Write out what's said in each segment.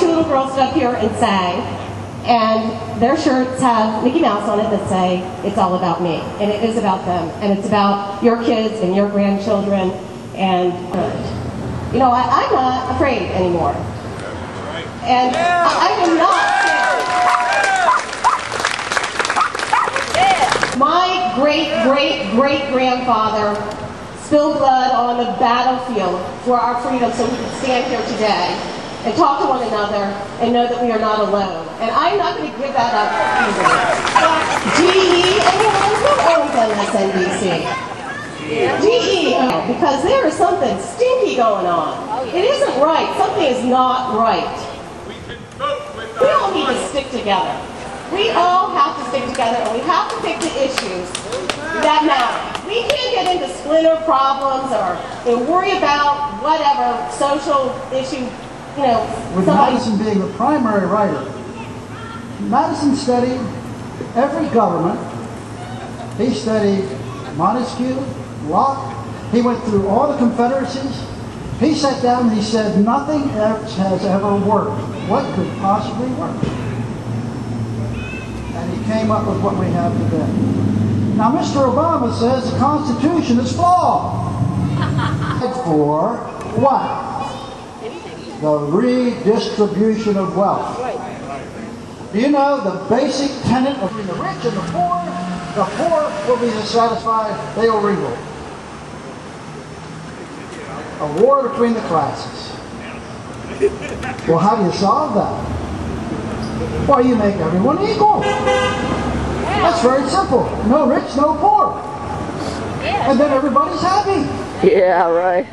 two little girls stood up here and sang, and their shirts have Mickey Mouse on it that say, "It's all about me," and it is about them, and it's about your kids and your grandchildren, and you know, I'm not afraid anymore, and I am not scared. My great-great-great-grandfather spilled blood on the battlefield for our freedom so we could stand here today and talk to one another and know that we are not alone. And I'm not going to give that up easily. GE, anyone who owns MSNBC? GE, because there is something stinky going on. It isn't right. Something is not right. We all need to stick together. We all have to stick together, and we have to pick the issues that matter. We can't get into splinter problems or worry about whatever social issue, you know. With Madison being the primary writer, Madison studied every government. He studied Montesquieu, Locke. He went through all the confederacies. He sat down and he said, nothing else has ever worked. What could possibly work? And he came up with what we have today. Now, Mr. Obama says the Constitution is flawed. For what? The redistribution of wealth. Do you know the basic tenet of the rich and the poor will be dissatisfied, they will revolt. A war between the classes. Well, how do you solve that? Why, you make everyone equal. That's very simple. No rich, no poor. And then everybody's happy. Yeah, right.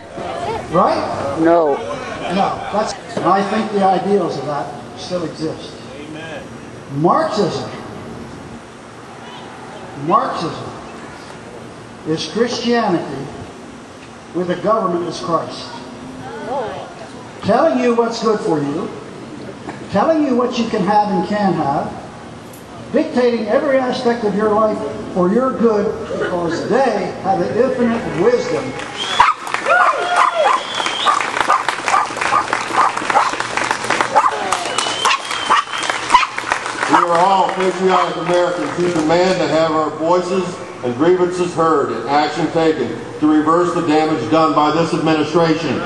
Right? No. No. That's. And I think the ideals of that still exist. Amen. Marxism is Christianity with the government as Christ. Telling you what's good for you, telling you what you can have and can't have, dictating every aspect of your life for your good because they have the infinite wisdom. We are all patriotic Americans who demand to have our voices and grievances heard and action taken to reverse the damage done by this administration.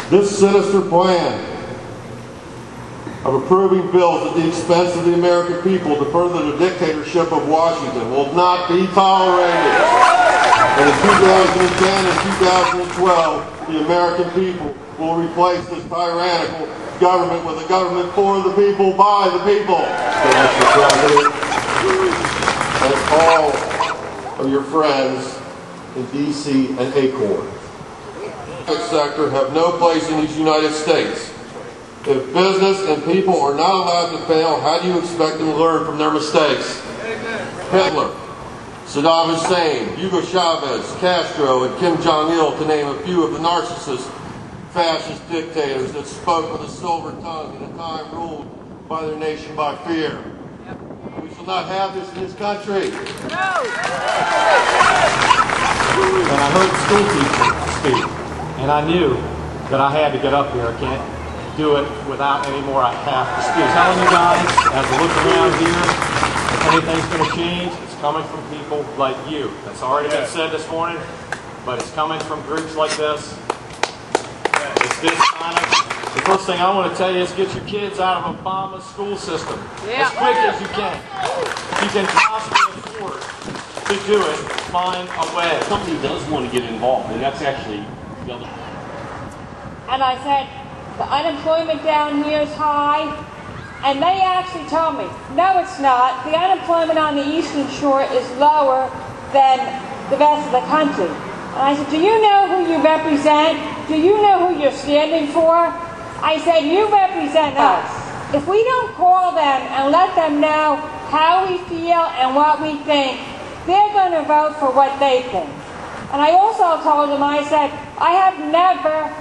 This sinister plan of approving bills at the expense of the American people to further the dictatorship of Washington will not be tolerated. And in 2010 and 2012, the American people will replace this tyrannical government with a government for the people, by the people. Mr. President, and all of your friends in D.C. and ACORN. The private sector have no place in these United States. If business and people are not allowed to fail, how do you expect them to learn from their mistakes? Hitler, Saddam Hussein, Hugo Chavez, Castro, and Kim Jong-il, to name a few of the narcissist fascist dictators that spoke with a silver tongue in a time ruled by their nation by fear. We shall not have this in this country. No! And I heard the school teacher speak, and I knew that I had to get up here. I can't do it without any more I have to speak. I'm telling you guys, as I look around here, if anything's going to change, it's coming from people like you. That's already been said this morning, but it's coming from groups like this. It's this kind of, the first thing I want to tell you is get your kids out of Obama's school system as quick as you can. If you can possibly afford to do it, find a way. The company does want to get involved, and that's actually the other. And I said, the unemployment down here is high, and they actually told me, no it's not. The unemployment on the Eastern Shore is lower than the rest of the country. And I said, do you know who you represent? Do you know who you're standing for? I said, you represent us. If we don't call them and let them know how we feel and what we think, they're going to vote for what they think. And I also told them, I said, I have never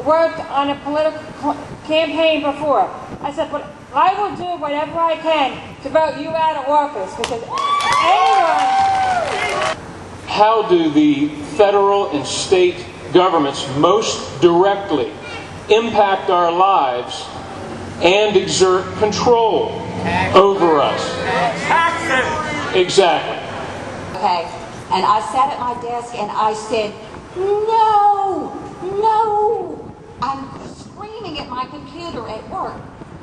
worked on a political campaign before. I said, but I will do whatever I can to vote you out of office, because anyone... How do the federal and state governments most directly impact our lives and exert control over us. Taxes! Exactly. Okay, and I sat at my desk and I said, no, no. I'm screaming at my computer at work.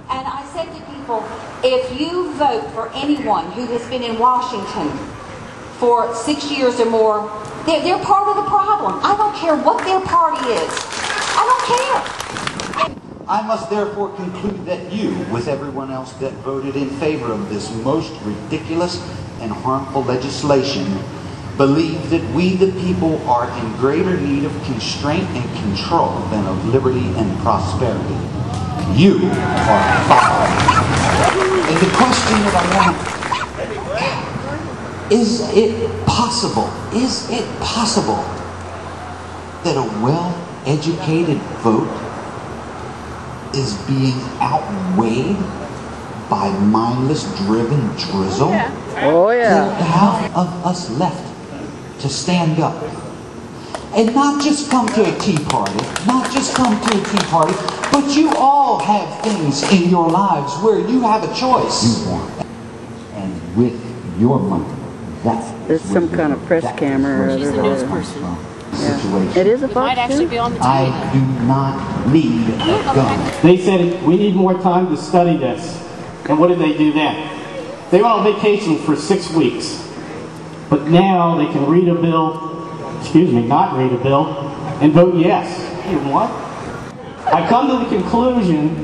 And I said to people, if you vote for anyone who has been in Washington for 6 years or more, they're part of the problem. I don't care what their party is. I don't care. I must therefore conclude that you, with everyone else that voted in favor of this most ridiculous and harmful legislation, believe that we the people are in greater need of constraint and control than of liberty and prosperity. You are foul. And the question that I want, is it possible that a well-educated vote is being outweighed by mindless, driven drizzle? Oh yeah. There are half of us left to stand up and not just come to a tea party, but you all have things in your lives where you have a choice. You want, and with your money, there's some kind of press camera. She's a news person. Yeah. It is a Fox News. I do not need a gun. They said we need more time to study this. And what did they do then? They went on vacation for 6 weeks. But now they can read a bill, not read a bill, and vote yes. You know what? I come to the conclusion,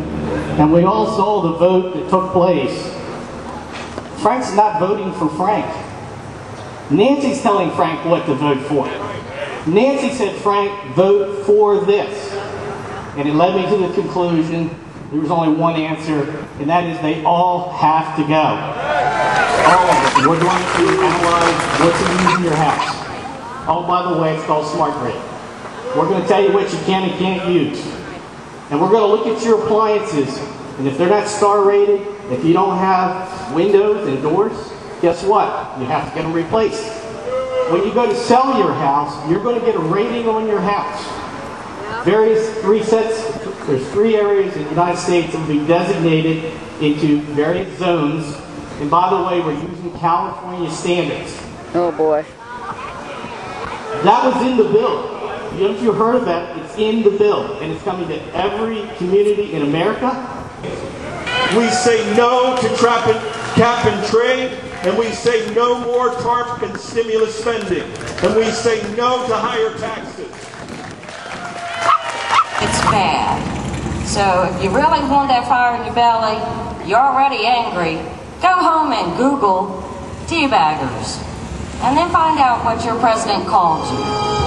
and we all saw the vote that took place. Frank's not voting for Frank. Nancy's telling Frank what to vote for. Nancy said, Frank, vote for this. And it led me to the conclusion there was only one answer, and that is they all have to go. All of it. We're going to analyze what to use in your house. Oh, by the way, it's called Smart Grid. We're going to tell you what you can and can't use. And we're going to look at your appliances, and if they're not star rated, if you don't have windows and doors, guess what? You have to get them replaced. When you go to sell your house, you're going to get a rating on your house. There's 3 areas in the United States that will be designated into various zones. And by the way, we're using California standards. Oh boy. That was in the bill. You know, if you heard of that, it's in the bill. And it's coming to every community in America. We say no to cap and trade, and we say no more TARP and stimulus spending, and we say no to higher taxes. It's bad. So if you really want that fire in your belly, you're already angry, go home and Google teabaggers, and then find out what your president calls you.